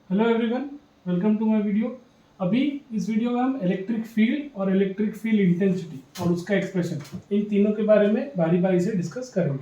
Hello everyone, welcome to my video. अभी इस video में हम इलेक्ट्रिक फील्ड और इलेक्ट्रिक फील्ड इंटेंसिटी और उसका एक्सप्रेशन इन तीनों के बारे में बारी बारी से डिस्कस करेंगे।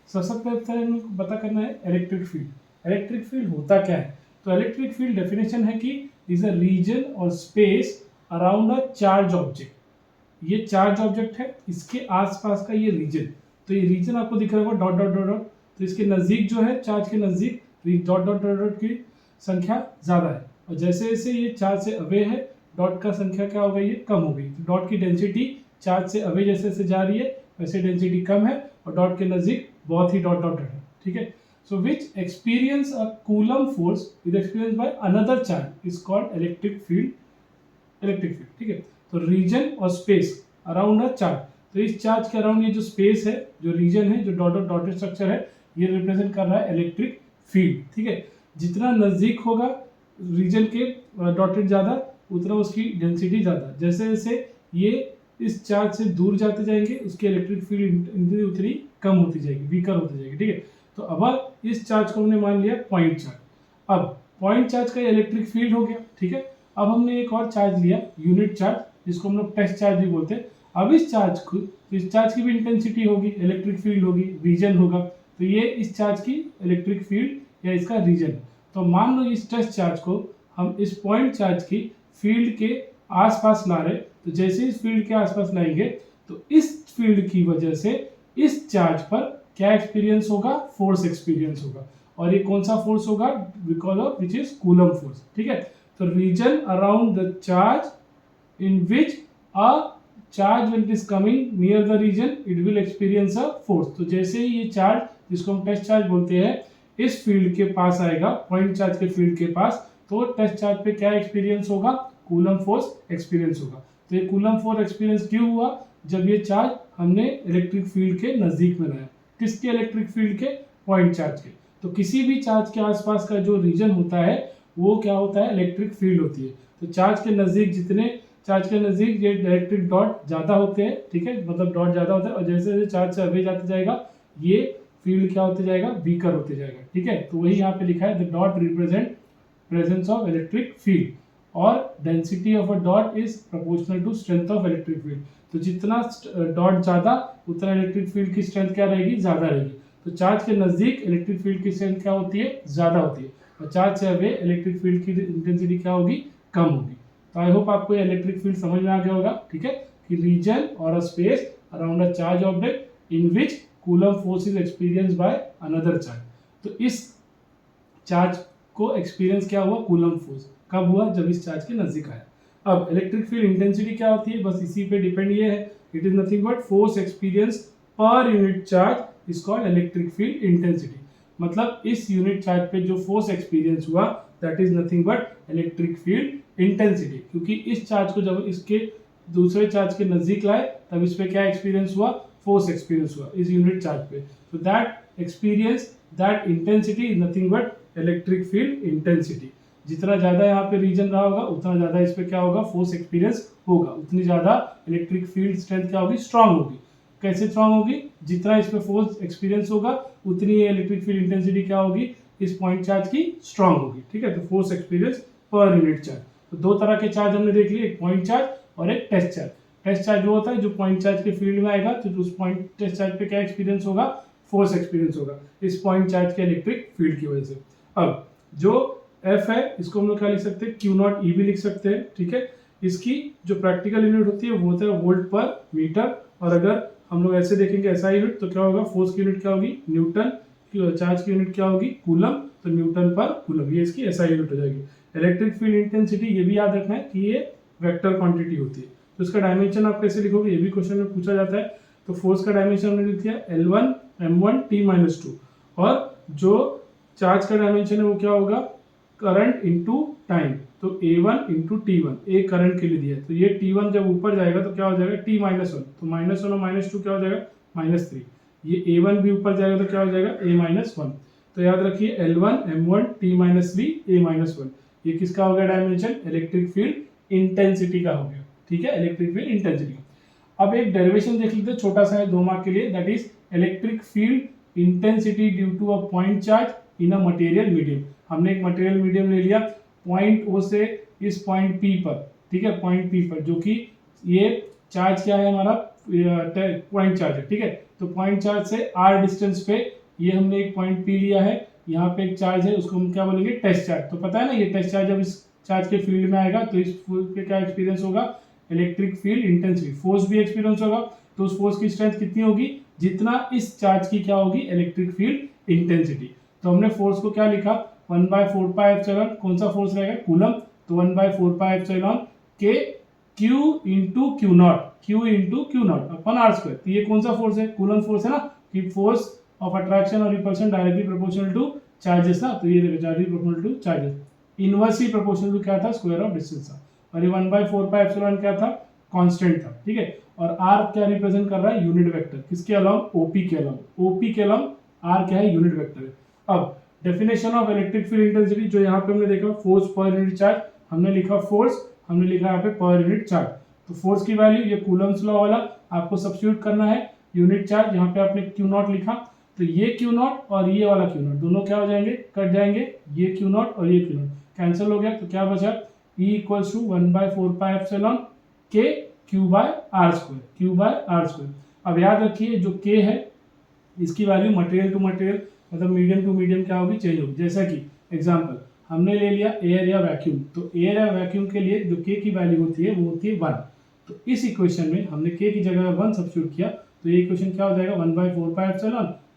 सबसे पहले हमें पता करना है इलेक्ट्रिक फील्ड। इलेक्ट्रिक फील्ड होता क्या है? तो इलेक्ट्रिक फील्ड डेफिनेशन है कि इज अ रीजन और space around a charge object. ये चार्ज ऑब्जेक्ट है, इसके आसपास का ये रीजन। तो ये रीजन आपको दिख रहा होगा डॉट डॉट डॉट डॉट। तो इसके नज़दीक जो है, चार्ज के नज़दीक डॉट डॉट डॉट डॉट की संख्या ज़्यादा है, और जैसे जैसे ये चार्ज से अवे है, डॉट का संख्या क्या हो गई है? कम हो गई। तो डॉट की डेंसिटी चार्ज से अवे जैसे जैसे जा रही है वैसे डेंसिटी कम है, और डॉट के नज़दीक बहुत ही डॉट डॉट है। ठीक है। So which experience a Coulomb force is experience by another charge is called electric field. ठीक है। तो रीजन और स्पेस अराउंड अ चार्ज। तो इस चार्ज के अराउंड ये जो स्पेस है, जो रीजन है, जो डॉटेड डॉटेड स्ट्रक्चर है, ये रिप्रेजेंट कर रहा है इलेक्ट्रिक फील्ड। ठीक है। जितना नजदीक होगा रीजन के डॉटेड ज्यादा, उतना उसकी डेंसिटी ज्यादा। जैसे जैसे ये इस चार्ज से दूर जाते जाएंगे, उसकी इलेक्ट्रिक फील्ड उतनी कम होती जाएगी, वीकर होती जाएगी। ठीक है। तो अब इस चार्ज को हमने मान लिया पॉइंट चार्ज। अब पॉइंट चार्ज का इलेक्ट्रिक फील्ड हो गया। ठीक है। अब हमने एक और चार्ज लिया, यूनिट चार्ज, जिसको हम लोग टेस्ट चार्ज भी बोलते हैं। अब इस चार्ज की भी इंटेंसिटी होगी, इलेक्ट्रिक फील्ड होगी, रीजन होगा। तो ये इस चार्ज की इलेक्ट्रिक फील्ड या इसका रीजन। तो मान लो इस टेस्ट चार्ज को हम इस पॉइंट चार्ज की फील्ड के आसपास ला रहे, तो जैसे इस फील्ड के आसपास लाएंगे तो इस फील्ड की वजह से इस चार्ज पर क्या एक्सपीरियंस होगा? फोर्स एक्सपीरियंस होगा। और ये कौन सा फोर्स होगा? Because of which is coulomb force. ठीक है। तो region around the charge in which a charge when it is coming near the region it will experience a force। तो जैसे ही ये चार्ज, जिसको हम टेस्ट चार्ज बोलते हैं, इस फील्ड के पास आएगा, पॉइंट चार्ज के फील्ड के पास, तो टेस्ट चार्ज पे क्या एक्सपीरियंस होगा? कूलम फोर्स एक्सपीरियंस होगा। तो ये कूलम फोर्स एक्सपीरियंस क्यों हुआ? जब ये चार्ज हमने इलेक्ट्रिक फील्ड के नजदीक में लाया। किसके इलेक्ट्रिक फील्ड के? पॉइंट चार्ज के। तो किसी भी चार्ज के आसपास का जो रीजन होता है वो क्या होता है? इलेक्ट्रिक फील्ड होती है। तो चार्ज के नजदीक ये इलेक्ट्रिक डॉट ज्यादा होते हैं। ठीक है, मतलब डॉट ज्यादा होता है, और जैसे जैसे चार्ज से अवे जाते जाएगा ये फील्ड क्या होते जाएगा? वीकर होते जाएगा। ठीक है। तो वही यहाँ पे लिखा है, the dot represent presence of electric field, और density of a dot is proportional to strength of electric field. तो जितना डॉट ज्यादा, उतना इलेक्ट्रिक फील्ड की स्ट्रेंथ क्या रहेगी? ज्यादा रहेगी। तो चार्ज के नजदीक इलेक्ट्रिक फील्ड की स्ट्रेंथ क्या होती है? ज्यादा होती है, और चार्ज से अवे इलेक्ट्रिक फील्ड की इंटेंसिटी क्या होगी? कम होगी। तो आई होप आपको ये इलेक्ट्रिक फील्ड समझ में आ गया होगा। ठीक है, कि रीजन और a space around a charge object in which coulomb force is experience by another charge. तो इस चार्ज को एक्सपीरियंस क्या हुआ? Coulomb force. कब हुआ? जब इस चार्ज के नजदीक आया। अब इलेक्ट्रिक फील्ड इंटेंसिटी क्या होती है? बस इसी पे डिपेंड ये है, it is nothing but force experience per unit charge is called electric field intensity. मतलब इस यूनिट चार्ज पे जो फोर्स एक्सपीरियंस हुआ that is nothing but electric field intensity. क्योंकि इस चार्ज को जब इसके दूसरे चार्ज के नजदीक लाए तब इस पे क्या एक्सपीरियंस हुआ? फोर्स एक्सपीरियंस हुआ इस यूनिट चार्ज पे। तो that experience, that intensity is nothing but electric field intensity. जितना ज्यादा यहाँ पे रीजन रहा होगा उतना ज्यादा इस पे क्या होगा? फोर्स एक्सपीरियंस होगा, उतनी ज्यादा इलेक्ट्रिक फील्ड स्ट्रेंथ क्या होगी? स्ट्रांग होगी। कैसे स्ट्रांग होगी? जितना इस पे फोर्स एक्सपीरियंस होगा उतनी ये इलेक्ट्रिक फील्ड इंटेंसिटी क्या होगी? इस पॉइंट चार्ज की स्ट्रांग होगी। ठीक है। तो force experience per unit charge. तो दो तरह के चार्ज हमने देख लिए, एक पॉइंट चार्ज और एक टेस्ट चार्ज। टेस्ट चार्ज वो होता है जो पॉइंट चार्ज के फील्ड में आएगा, तो उस पॉइंट टेस्ट चार्ज पे क्या एक्सपीरियंस होगा? फोर्स एक्सपीरियंस होगा इस पॉइंट चार्ज के इलेक्ट्रिक फील्ड की वजह से। अब जो एफ है इसको हम लोग क्या लिख सकते हैं? क्यू नॉट ई भी लिख सकते हैं। ठीक है। इसकी जो प्रैक्टिकल यूनिट होती है वो होता है वोल्ट पर मीटर, और अगर हम लोग ऐसे देखेंगे ऐसा यूनिट तो क्या होगा? फोर्स की यूनिट क्या होगी? न्यूटन। चार्ज की यूनिट क्या होगी? कूलम। तो न्यूटन पर कूलम, ये इसकी ऐसा यूनिट हो जाएगी। इलेक्ट्रिक फील्ड इंटेंसिटी ये भी याद रखना है कि ये वेक्टर क्वांटिटी होती है। तो इसका डायमेंशन आप कैसे लिखोगे? ये भी क्वेश्चन में पूछा जाता है। तो फोर्स का डायमेंशन हमने लिख दिया L1 M1 T-2, और जो चार्ज का डायमेंशन है वो क्या होगा? Current into time. तो A1 इंटू T1, ए करंट के लिए दिया है। तो ये T1 जब ऊपर जाएगा तो क्या हो जाएगा? T-1। तो -1 और -2 क्या हो जाएगा? -3। ये A1 भी ऊपर जाएगा तो क्या हो जाएगा? A-1। तो याद रखिए L1 M1 T-3 A-1। ये किसका हो गया डायमेंशन? इलेक्ट्रिक फील्ड इंटेंसिटी का हो गया। ठीक है, इलेक्ट्रिक फील्ड इंटेंसिटी। अब एक डेरिवेशन देख लेते हैं, छोटा सा है 2 मार्क के लिए, that is electric field intensity due to a point charge in a material medium. हमने एक मटेरियल मीडियम ले लिया, पॉइंट ओ से इस पॉइंट पी पर, ठीक है, पॉइंट पी पर, जो कि ये चार्ज क्या है हमारा, पॉइंट चार्ज है, ठीक है। तो पॉइंट चार्ज से आर डिस्टेंस पे ये हमने एक पॉइंट पी लिया है, यहाँ पे एक चार्ज है, उसको हम क्या बोलेंगे, टेस्ट चार्ज। तो पता है ना, ये टेस्ट चार्ज जब इस चार्ज के फील्ड में आएगा तो इस फील्ड पे क्या एक्सपीरियंस होगा, इलेक्ट्रिक फील्ड इंटेंसिटी, फोर्स भी एक्सपीरियंस होगा। तो उस फोर्स की स्ट्रेंथ कितनी होगी, जितना इस चार्ज की क्या होगी, इलेक्ट्रिक फील्ड इंटेंसिटी। तो हमने फोर्स को क्या लिखा, 1/4πε, कौन सा फोर्स रहेगा, कूलम। तो 1/4πε के Q into Q naught, Q into Q naught upon R square. तो ये कौन सा फोर्स है, कूलम फोर्स है ना, कि फोर्स ऑफ अट्रैक्शन और repulsion directly proportional to charges ना, तो ये देखो directly proportional to charges, inversely proportional to क्या था, स्क्वायर ऑफ डिस्टेंस था। और ये 1/4πε क्या था, कांस्टेंट था, ठीक है। और आर क्या रिप्रेजेंट कर रहा है, यूनिट वेक्टर, किसके अलोंग, ओपी के अलोंग, ओपी के अलोंग आर क्या है, यूनिट वेक्टर है। अब definition of electric field intensity, जो यहाँ पे हमने देखा फोर्स पर यूनिट चार्ज, हमने लिखा फोर्स, हमने लिखा यहाँ पे पर यूनिट चार्ज। तो फोर्स की वैल्यू ये कूलम्स लॉ वाला आपको सब्स्टिट्यूट करना है, यूनिट चार्ज यहाँ पे आपने क्यू नॉट लिखा, तो ये क्यू नॉट और ये वाला क्यू नॉट दोनों क्या हो जाएंगे, कट जाएंगे, ये क्यू नॉट और ये क्यू नॉट कैंसिल हो गया। तो क्या बचा, E इक्वल्स टू 1/4πε के Q by R square, Q by R square. अब याद रखिए जो के है इसकी वैल्यू मटेरियल टू मटेरियल, मतलब मीडियम टू मीडियम क्या होगी, चेंज होगी। जैसा कि एग्जांपल हमने ले लिया एयर या वैक्यूम, तो एयर या वैक्यूम के लिए जो के की वैल्यू होती है वो होती है 1। तो इस इक्वेशन में हमने के की जगह 1 सब्स्टिट्यूट किया, तो ये इक्वेशन क्या हो जाएगा, 1/4πε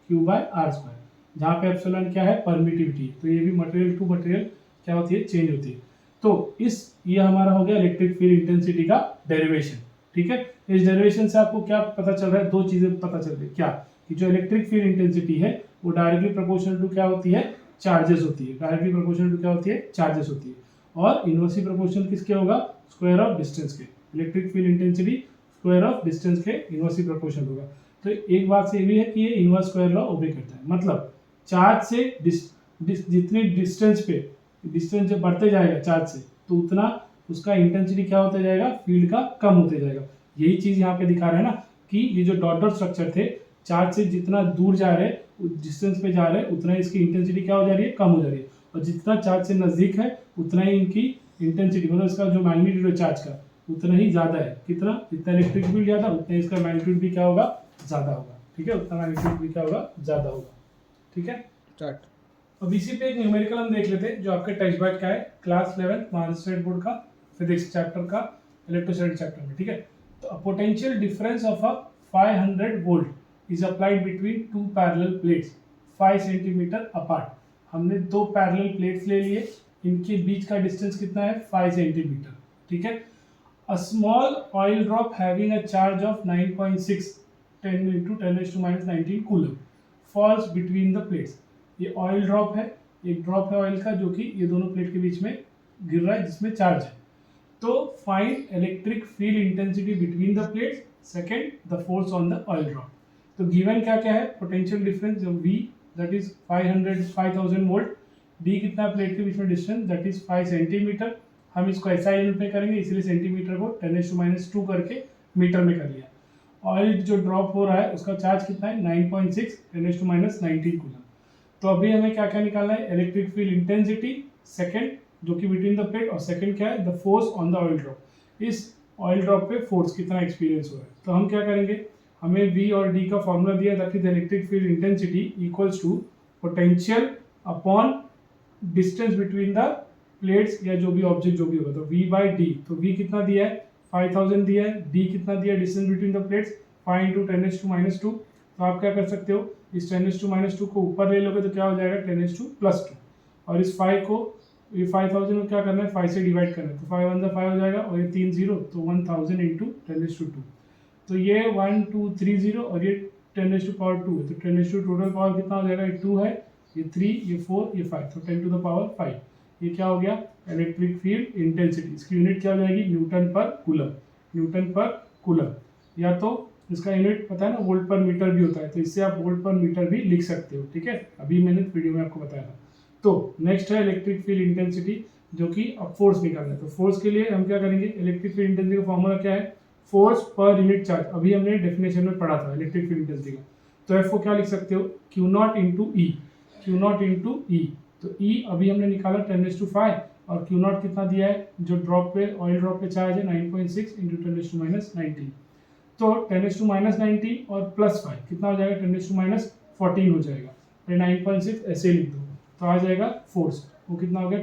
क्यू बाय आर स्क्वायर, जहाँ पे एप्सिलॉन क्या है, परमिटिविटी। तो ये भी मटेरियल टू मटेरियल क्या होती है, चेंज होती है। तो ये हमारा हो गया इलेक्ट्रिक फील्ड इंटेंसिटी का डेरिवेशन, ठीक है। इस डेरिवेशन से आपको क्या पता चल रहा है, दो चीजें पता चल रही है, क्या कि जो इलेक्ट्रिक फील्ड इंटेंसिटी है वो डायरेक्टली प्रोपोर्शनल टू क्या होती है, चार्जेस होती है, डायरेक्टली प्रोपोर्शनल टू क्या होती है, चार्जेस होती है। और इनवर्सली प्रोपोर्शनल किसके होगा, स्क्वायर ऑफ डिस्टेंस के, electric field intensity square of distance के इनवर्सली प्रोपोर्शनल होगा। तो एक बात से ये भी है कि ये इनवर्स स्क्वायर लॉ ओबे करता है, मतलब चार्ज से जितने डिस्टेंस पे, डिस्टेंस जब बढ़ते जाएगा चार्ज से, तो उतना उसका इंटेंसिटी क्या होता जाएगा, फील्ड का कम होते जाएगा। यही चीज यहाँ पे दिखा रहा है ना, कि ये जो डॉट डॉट स्ट्रक्चर थे, चार्ज से जितना दूर जा रहे हैं, डिस्टेंस पे जा रहे हैं, उतना इसकी इंटेंसिटी क्या हो जा रही है, कम हो जा रही है। और जितना चार्ज से नजदीक है उतना ही इनकी इंटेंसिटी, मतलब इसका जो मैग्नीट्यूड है चार्ज का, उतना ही ज्यादा है। कितना, जितना इलेक्ट्रिक फील्ड ज्यादा उतना इसका मैग्नीट्यूड भी क्या होगा, ज्यादा होगा, ठीक है, उतना मैग्नीट्यूड भी क्या होगा, ज्यादा होगा, ठीक है। स्टार्ट। अब इसी पे एक न्यूमेरिकल हम देख लेते हैं जो आपके टेक्स्ट बुक का है, क्लास 11 महाराष्ट्र स्टेट बोर्ड का फिजिक्स चैप्टर का इलेक्ट्रोस्टैटिक चैप्टर में, ठीक है। तो potential difference of a 500 volt is applied between two parallel plates 5 centimetre apart. हमने दो पैरेलल प्लेट्स ले लिए, इनके बीच का डिस्टेंस कितना है, 5 सेंटीमीटर, ठीक है। A small oil drop having a charge of 9.6 10 into 10⁻⁻19 coulomb falls between the plates. ये ऑयल ड्रॉप है, एक ड्रॉप है ऑयल का जो कि ये दोनों प्लेट के बीच में गिर रहा है जिसमें चार्ज है। तो find electric field intensity between the plates, second the force on the oil drop. तो गिवन क्या क्या है, पोटेंशियल डिफरेंस जो V that is 5000 volt, D कितना प्लेट के बीच में डिस्टेंस दैट इज 5 सेंटीमीटर। हम इसको SI यूनिट में करेंगे, इसलिए सेंटीमीटर को 10⁻² करके मीटर में कर लिया। ऑयल जो ड्रॉप हो रहा है उसका चार्ज कितना है, 9.6 10⁻19 कूलम। तो अभी हमें क्या क्या निकालना है, इलेक्ट्रिक फील्ड इंटेंसिटी सेकंड जो कि बिटवीन द प्लेट, और सेकंड क्या है, the force on the oil drop. इस ऑयल ड्रॉप पे फोर्स कितना एक्सपीरियंस हो रहा है। तो हम क्या करेंगे, हमें V और D का फॉर्मूला दिया that is electric field intensity equals to potential upon distance between the plates या जो भी ऑब्जेक्ट जो भी होगा। तो V/D, तो V कितना दिया है, 5000 दिया है, D कितना दिया है, distance between the plates 5 into 10⁻²। तो आप क्या कर सकते हो, इस 10⁻² को ऊपर ले लोगे तो क्या हो जाएगा 10⁻², और इस 5 को, ये 5000 में क्या करना है, 5 से डिवाइड करना है, तो 5 1 5 हो जाएगा, और ये 3 0 तो 1000 into 10⁻²। तो ये 1 2 3 0 और ये 10⁻² है, तो 10⁻² टोटल पावर कितना हो जाएगा, ये 2 है, ये 3, ये 4, ये 5, तो 10⁻5। ये क्या हो गया, इलेक्ट्रिक फील्ड इंटेंसिटी। इसकी यूनिट क्या हो जाएगी, न्यूटन पर कूलम, न्यूटन पर कूलम, या तो इसका यूनिट पता है ना वोल्ट पर मीटर भी होता है, तो इससे आप वोल्ट पर मीटर भी लिख सकते हो, ठीक है। अभी मैंने वीडियो में आपको बताया था। तो नेक्स्ट है इलेक्ट्रिक फील्ड इंटेंसिटी, जो कि अब फोर्स निकालना है। तो फोर्स के लिए हम क्या करेंगे, इलेक्ट्रिक फील्ड इंटेंसिटी का फॉर्मूला क्या है, फोर्स पर यूनिट चार्ज। अभी हमने डेफिनेशन में पढ़ा था इलेक्ट्रिक फील्ड इंटेंसिटी का। तो एफ को क्या लिख सकते हो, Q0 into E, Q0 into E। तो E अभी हमने निकाला 10⁻5, और क्यू नॉट कितना दिया है, जो ड्रॉप पे ऑयल ड्रॉप पे चार्ज है 9.6 इंटू 10⁻⁹ तो 10⁻⁹ और प्लस 5 कितना हो जाएगा, 10⁻14 हो जाएगा। फिर 9.6 ऐसे लिख दो तो आ जाएगा फोर्स, वो कितना हो गया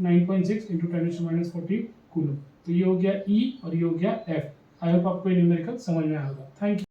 9.6 इंटू 10⁻14 कूलम। तो ये हो गया ई और ये हो गया एफ। आई होप आपको ये न्यूमेरिकल समझ में आएगा। Thank you.